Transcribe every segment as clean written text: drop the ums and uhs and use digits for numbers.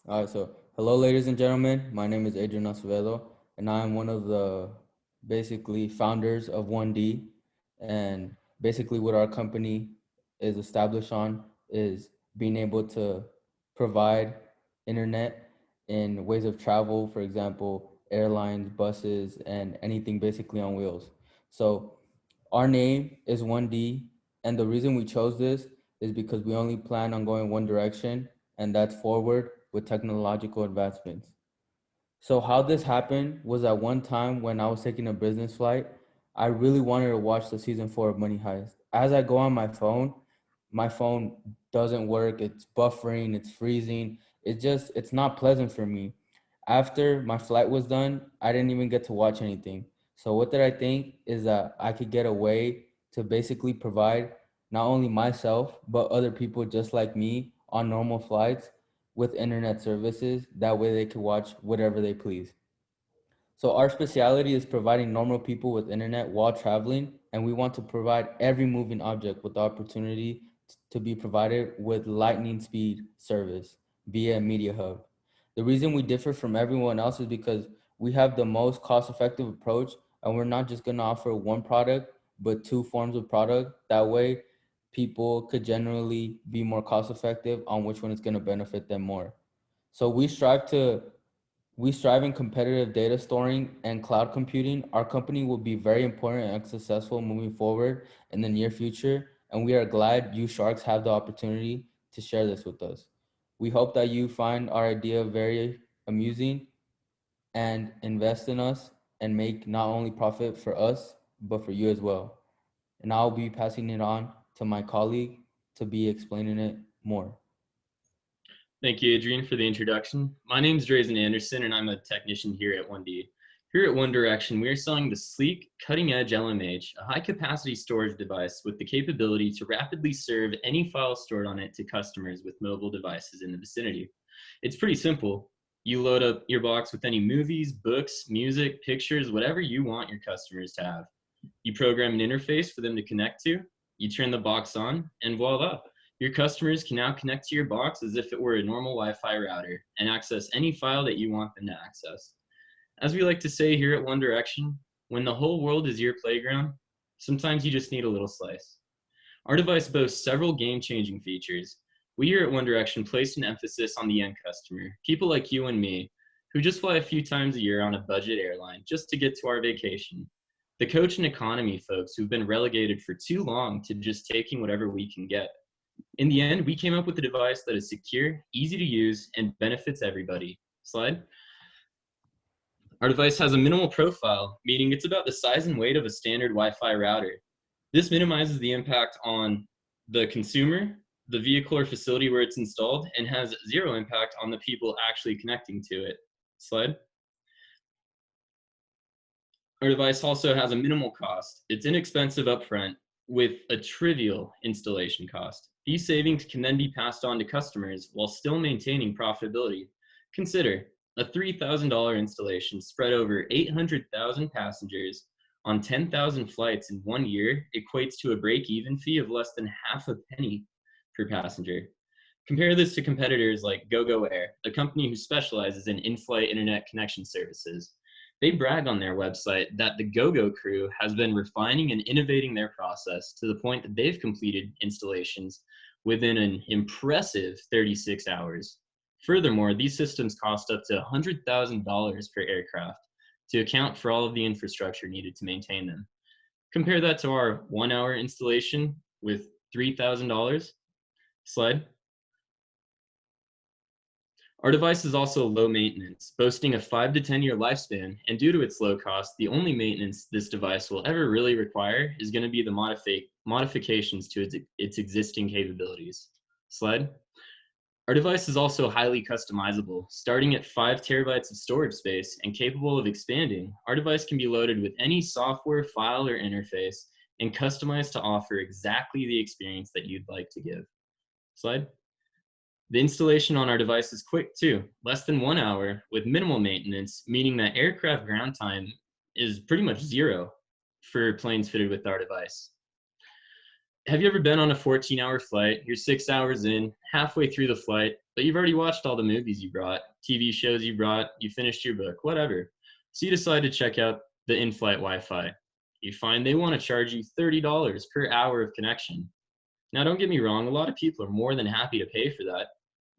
All right, so hello, ladies and gentlemen. My name is Adrian Acevedo, and I am one of the basically founders of 1D. And basically, what our company is established on is being able to provide internet in ways of travel, for example, airlines, buses, and anything basically on wheels. So, our name is 1D, and the reason we chose this is because we only plan on going one direction, and that's forward with technological advancements. So how this happened was at one time when I was taking a business flight, I really wanted to watch the season 4 of Money Heist. As I go on my phone doesn't work. It's buffering, it's freezing. It's not pleasant for me. After my flight was done, I didn't even get to watch anything. So what did I think is that I could get a way to basically provide not only myself, but other people just like me on normal flights with internet services. That way they can watch whatever they please. So our specialty is providing normal people with internet while traveling, and we want to provide every moving object with the opportunity to be provided with lightning speed service via Media Hub. The reason we differ from everyone else is because we have the most cost-effective approach, and we're not just going to offer one product, but two forms of product. That way, people could generally be more cost-effective on which one is going to benefit them more. So we strive in competitive data storing and cloud computing. Our company will be very important and successful moving forward in the near future, and we are glad you sharks have the opportunity to share this with us. We hope that you find our idea very amusing and invest in us and make not only profit for us, but for you as well. And I'll be passing it on to my colleague to be explaining it more. Thank you, Adrian, for the introduction. My name is Drazen Anderson, and I'm a technician here at 1D. Here at One Direction, we are selling the sleek, cutting-edge LMH, a high-capacity storage device with the capability to rapidly serve any file stored on it to customers with mobile devices in the vicinity. It's pretty simple. You load up your box with any movies, books, music, pictures, whatever you want your customers to have. You program an interface for them to connect to, you turn the box on, and voila, your customers can now connect to your box as if it were a normal Wi-Fi router and access any file that you want them to access. As we like to say here at One Direction, when the whole world is your playground, sometimes you just need a little slice. Our device boasts several game-changing features. We here at One Direction place an emphasis on the end customer, people like you and me, who just fly a few times a year on a budget airline just to get to our vacation. The coach and economy folks who've been relegated for too long to just taking whatever we can get. In the end, we came up with a device that is secure, easy to use, and benefits everybody. Slide. Our device has a minimal profile, meaning it's about the size and weight of a standard Wi-Fi router. This minimizes the impact on the consumer, the vehicle or facility where it's installed, and has zero impact on the people actually connecting to it. Slide. Our device also has a minimal cost. It's inexpensive upfront with a trivial installation cost. These savings can then be passed on to customers while still maintaining profitability. Consider a $3,000 installation spread over 800,000 passengers on 10,000 flights in 1 year equates to a break-even fee of less than half a penny per passenger. Compare this to competitors like GoGo Air, a company who specializes in in-flight internet connection services. They brag on their website that the GoGo crew has been refining and innovating their process to the point that they've completed installations within an impressive 36 hours. Furthermore, these systems cost up to $100,000 per aircraft to account for all of the infrastructure needed to maintain them. Compare that to our 1 hour installation with $3,000. Slide. Our device is also low maintenance, boasting a 5 to 10 year lifespan, and due to its low cost, the only maintenance this device will ever really require is going to be the modifications to its existing capabilities. Slide. Our device is also highly customizable. Starting at 5 terabytes of storage space and capable of expanding, our device can be loaded with any software, file, or interface and customized to offer exactly the experience that you'd like to give. Slide. The installation on our device is quick too, less than 1 hour with minimal maintenance, meaning that aircraft ground time is pretty much zero for planes fitted with our device. Have you ever been on a 14-hour flight? You're 6 hours in, halfway through the flight, but you've already watched all the movies you brought, TV shows you brought, you finished your book, whatever. So you decide to check out the in flight Wi Fi. You find they want to charge you $30 per hour of connection. Now, don't get me wrong, a lot of people are more than happy to pay for that.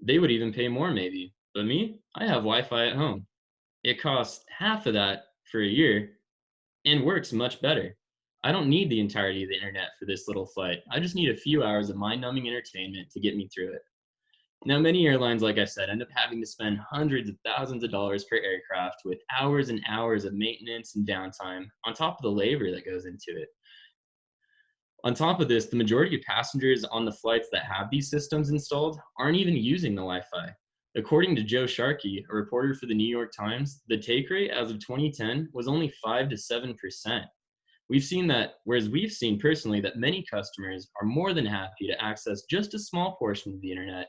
They would even pay more, maybe. But me, I have Wi Fi at home. It costs half of that for a year and works much better. I don't need the entirety of the internet for this little flight. I just need a few hours of mind numbing entertainment to get me through it. Now, many airlines, like I said, end up having to spend hundreds of thousands of dollars per aircraft with hours and hours of maintenance and downtime on top of the labor that goes into it. On top of this, the majority of passengers on the flights that have these systems installed aren't even using the Wi Fi. According to Joe Sharkey, a reporter for the New York Times, the take rate as of 2010 was only 5 to 7%. We've seen personally that many customers are more than happy to access just a small portion of the internet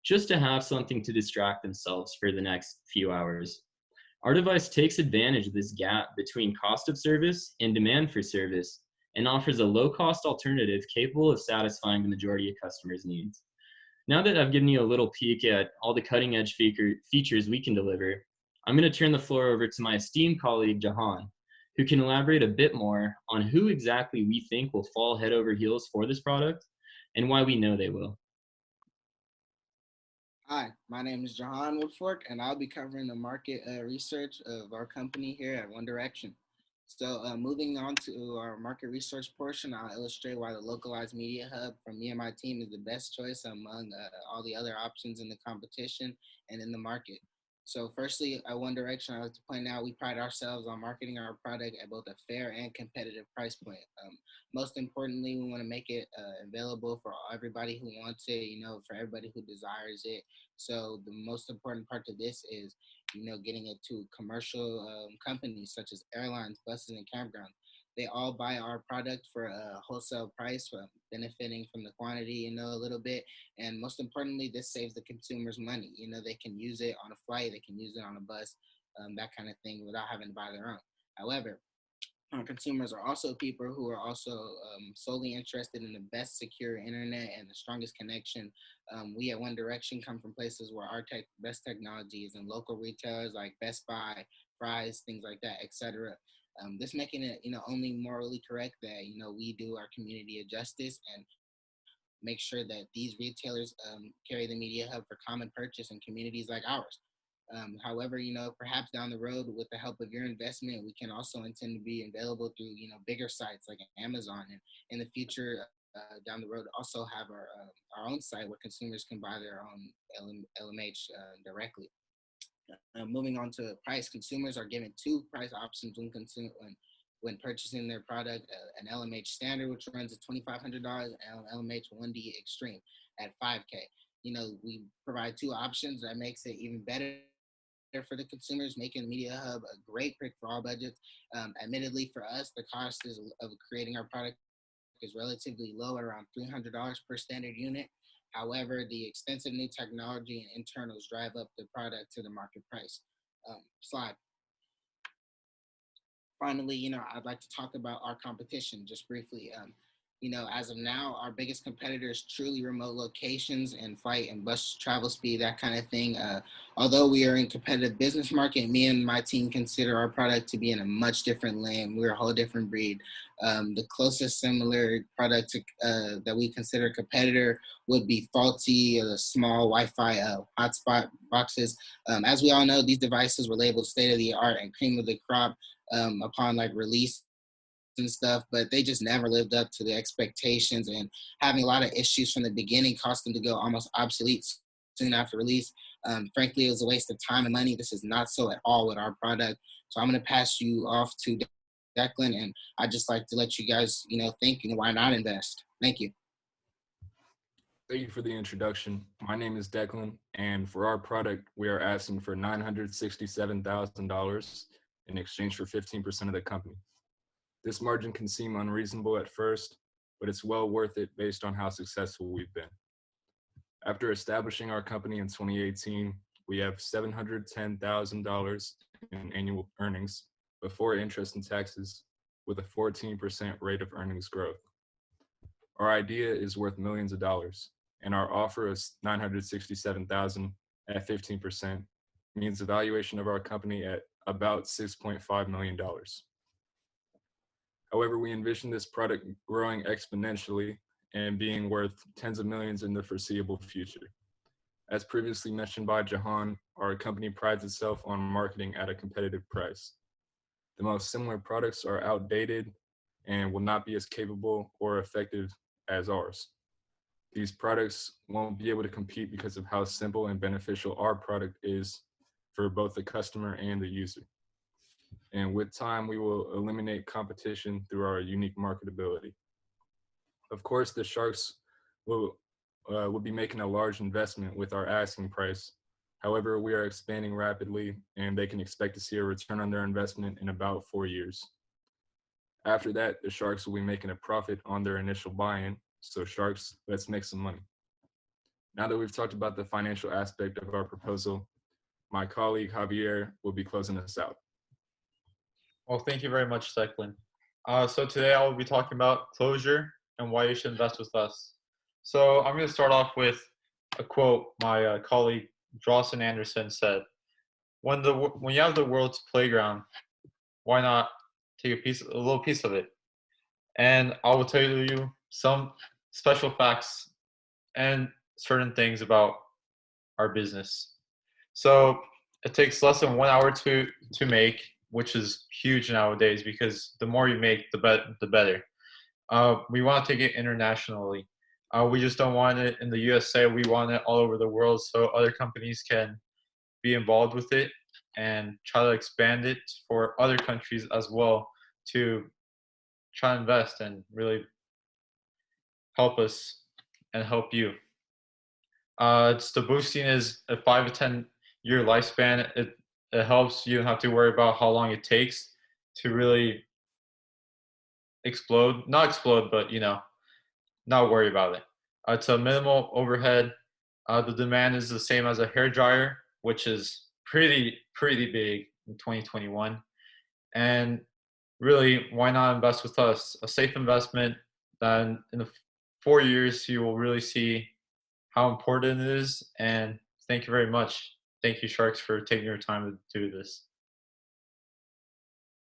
just to have something to distract themselves for the next few hours. Our device takes advantage of this gap between cost of service and demand for service and offers a low cost alternative capable of satisfying the majority of customers' needs. Now that I've given you a little peek at all the cutting edge features we can deliver, I'm going to turn the floor over to my esteemed colleague, Jahan, who can elaborate a bit more on who exactly we think will fall head over heels for this product and why we know they will. Hi, my name is Jahan Woodfork, and I'll be covering the market research of our company here at One Direction. So, moving on to our market research portion, I'll illustrate why the localized media hub from me and my team is the best choice among all the other options in the competition and in the market. So, firstly, at One Direction, I like to point out we pride ourselves on marketing our product at both a fair and competitive price point. Most importantly, we want to make it available for everybody who wants it, for everybody who desires it. So the most important part to this is, getting it to commercial companies such as airlines, buses, and campgrounds. They all buy our product for a wholesale price, benefiting from the quantity, a little bit. And most importantly, this saves the consumers money. They can use it on a flight, they can use it on a bus, that kind of thing without having to buy their own. However, consumers are also people who are also solely interested in the best secure internet and the strongest connection. We at One Direction come from places where our best technology is in local retailers like Best Buy, Fry's, things like that, etc. This making it, only morally correct that we do our community a justice and make sure that these retailers carry the media hub for common purchase in communities like ours. However, perhaps down the road, with the help of your investment, we can also intend to be available through, bigger sites like Amazon, and in the future, down the road, also have our own site where consumers can buy their own LMH directly. Moving on to price, consumers are given two price options when purchasing their product: an LMH standard, which runs at $2,500, and an LMH 1D Extreme at 5K. We provide two options that makes it even better for the consumers, making the Media Hub a great pick for all budgets. Admittedly, for us, the cost of creating our product is relatively low at around $300 per standard unit. However, the extensive new technology and internals drive up the product to the market price. Slide. Finally, I'd like to talk about our competition just briefly. As of now, our biggest competitor is truly remote locations and flight and bus travel speed, that kind of thing. Although we are in competitive business market, me and my team consider our product to be in a much different lane. We're a whole different breed. The closest similar product that we consider a competitor would be faulty, small Wi-Fi hotspot boxes. As we all know, these devices were labeled state of the art and cream of the crop upon like release and stuff, but they just never lived up to the expectations, and having a lot of issues from the beginning caused them to go almost obsolete soon after release. Frankly, it was a waste of time and money. This is not so at all with our product. So I'm going to pass you off to Declan, and I'd just like to let you guys, think, why not invest? Thank you. Thank you for the introduction. My name is Declan, and for our product, we are asking for $967,000 in exchange for 15% of the company. This margin can seem unreasonable at first, but it's well worth it based on how successful we've been. After establishing our company in 2018, we have $710,000 in annual earnings before interest and taxes, with a 14% rate of earnings growth. Our idea is worth millions of dollars, and our offer is $967,000 at 15% means the valuation of our company at about $6.5 million. However, we envision this product growing exponentially and being worth tens of millions in the foreseeable future. As previously mentioned by Jahan, our company prides itself on marketing at a competitive price. The most similar products are outdated and will not be as capable or effective as ours. These products won't be able to compete because of how simple and beneficial our product is for both the customer and the user. And with time, we will eliminate competition through our unique marketability. Of course, the Sharks will be making a large investment with our asking price. However, we are expanding rapidly, and they can expect to see a return on their investment in about 4 years. After that, the Sharks will be making a profit on their initial buy-in. So Sharks, let's make some money. Now that we've talked about the financial aspect of our proposal, my colleague Javier will be closing us out. Well, thank you very much, Declan. So today I will be talking about closure and why you should invest with us. So I'm going to start off with a quote my colleague Drawson Anderson said. When you have the world's playground, why not take a little piece of it? And I will tell you some special facts and certain things about our business. So it takes less than 1 hour to make, which is huge nowadays because the more you make, the better. We want to take it internationally. We just don't want it in the USA. We want it all over the world so other companies can be involved with it and try to expand it for other countries as well to try to invest and really help us and help you. It's the boosting is a 5 to 10 year lifespan. It helps you don't have to worry about how long it takes to really not explode, but not worry about it. It's a minimal overhead. The demand is the same as a hair dryer, which is pretty big in 2021. And really, why not invest with us? A safe investment. Then in the 4 years, you will really see how important it is. And thank you very much. Thank you, Sharks, for taking your time to do this.